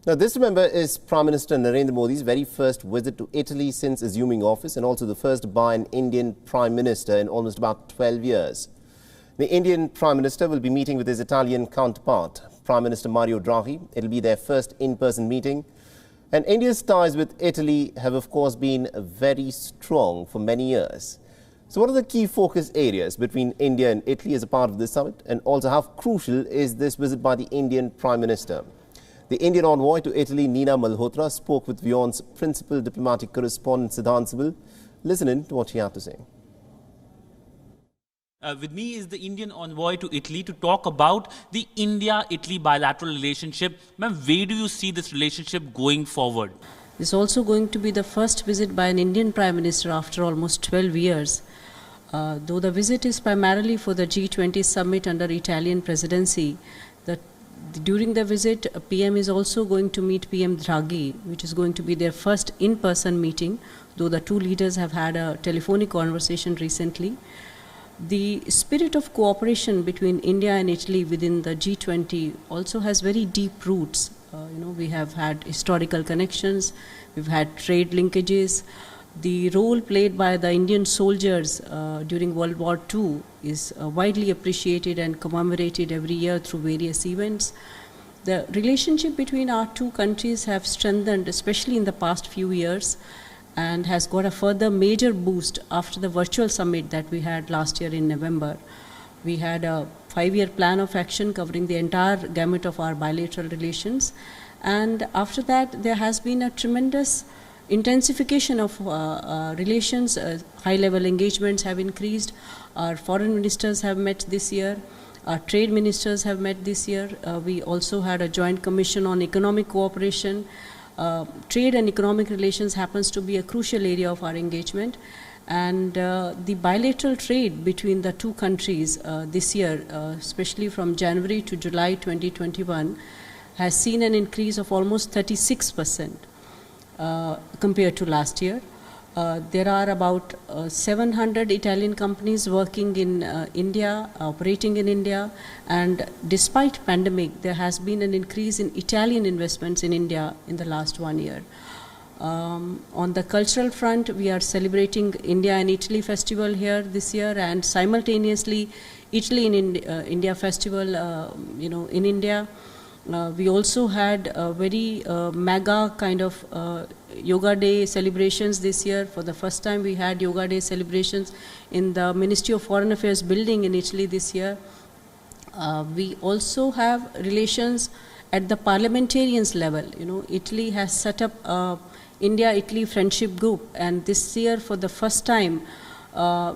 Now, this, remember, is Prime Minister Narendra Modi's very first visit to Italy since assuming office, and also the first by an Indian Prime Minister in almost about 12 years. The Indian Prime Minister will be meeting with his Italian counterpart, Prime Minister Mario Draghi. It will be their first in-person meeting. And India's ties with Italy have, of course, been very strong for many years. So what are the key focus areas between India and Italy as a part of this summit? And also, how crucial is this visit by the Indian Prime Minister? The Indian envoy to Italy, Nina Malhotra, spoke with WION's principal diplomatic correspondent, Siddhant Sibil. Listen in to what she had to say. With me is the Indian envoy to Italy to talk about the India-Italy bilateral relationship. Ma'am, where do you see this relationship going forward? It's also going to be the first visit by an Indian Prime Minister after almost 12 years. Though the visit is primarily for the G20 summit under Italian presidency, during the visit, PM is also going to meet PM Draghi, which is going to be their first in-person meeting, though the two leaders have had a telephonic conversation recently. The spirit of cooperation between India and Italy within the G20 also has very deep roots. We have had historical connections, we've had trade linkages. The role played by the Indian soldiers during World War II is widely appreciated and commemorated every year through various events. The relationship between our two countries have strengthened, especially in the past few years, and has got a further major boost after the virtual summit that we had last year in November. We had a 5-year plan of action covering the entire gamut of our bilateral relations, and after that there has been a tremendous intensification of relations. High-level engagements have increased. Our foreign ministers have met this year. Our trade ministers have met this year. We also had a joint commission on economic cooperation. Trade and economic relations happens to be a crucial area of our engagement. And the bilateral trade between the two countries this year, especially from January to July 2021, has seen an increase of almost 36%. Compared to last year. There are about 700 Italian companies working in India, operating in India, and despite pandemic, there has been an increase in Italian investments in India in the last 1 year. On the cultural front, we are celebrating India and Italy Festival here this year, and simultaneously Italy in India Festival in India. We also had a very mega kind of Yoga Day celebrations this year. For the first time, we had Yoga Day celebrations in the Ministry of Foreign Affairs building in Italy this year. We also have relations at the parliamentarians level. Italy has set up a India-Italy Friendship Group, and this year, for the first time,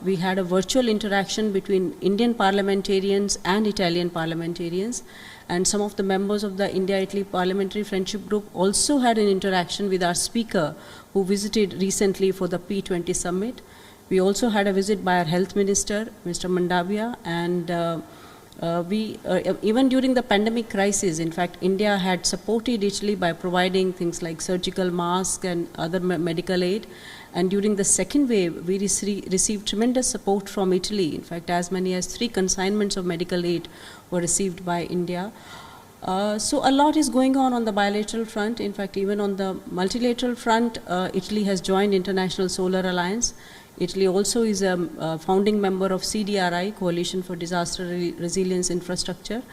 we had a virtual interaction between Indian parliamentarians and Italian parliamentarians. And some of the members of the India-Italy Parliamentary Friendship Group also had an interaction with our speaker, who visited recently for the P20 summit. We also had a visit by our health minister, Mr. Mandavia, and even during the pandemic crisis, in fact, India had supported Italy by providing things like surgical masks and other medical aid. And during the second wave, we received tremendous support from Italy. In fact, as many as 3 consignments of medical aid were received by India. So a lot is going on the bilateral front. In fact, even on the multilateral front, Italy has joined International Solar Alliance. Italy also is a founding member of CDRI, Coalition for Disaster Resilience Infrastructure.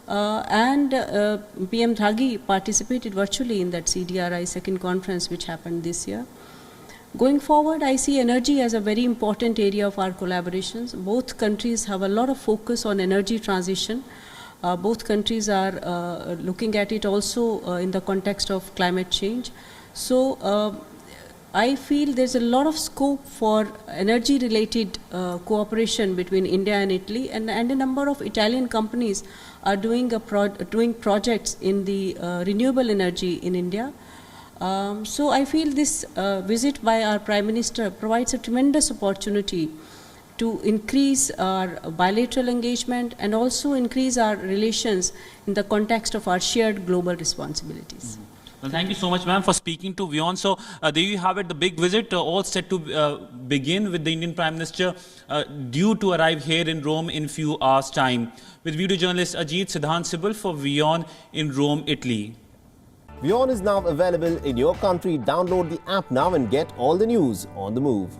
And PM Draghi participated virtually in that CDRI second conference, which happened this year. Going forward, I see energy as a very important area of our collaborations. Both countries have a lot of focus on energy transition. Both countries are looking at it also in the context of climate change. So I feel there's a lot of scope for energy-related cooperation between India and Italy, and a number of Italian companies are doing projects in the renewable energy in India. So I feel this visit by our Prime Minister provides a tremendous opportunity to increase our bilateral engagement and also increase our relations in the context of our shared global responsibilities. Well, thank you so much, ma'am, for speaking to WION. So there you have it, the big visit, all set to begin with the Indian Prime Minister due to arrive here in Rome in few hours' time. With video journalist Ajit, Siddhant Sibil for WION in Rome, Italy. WION is now available in your country. Download the app now and get all the news on the move.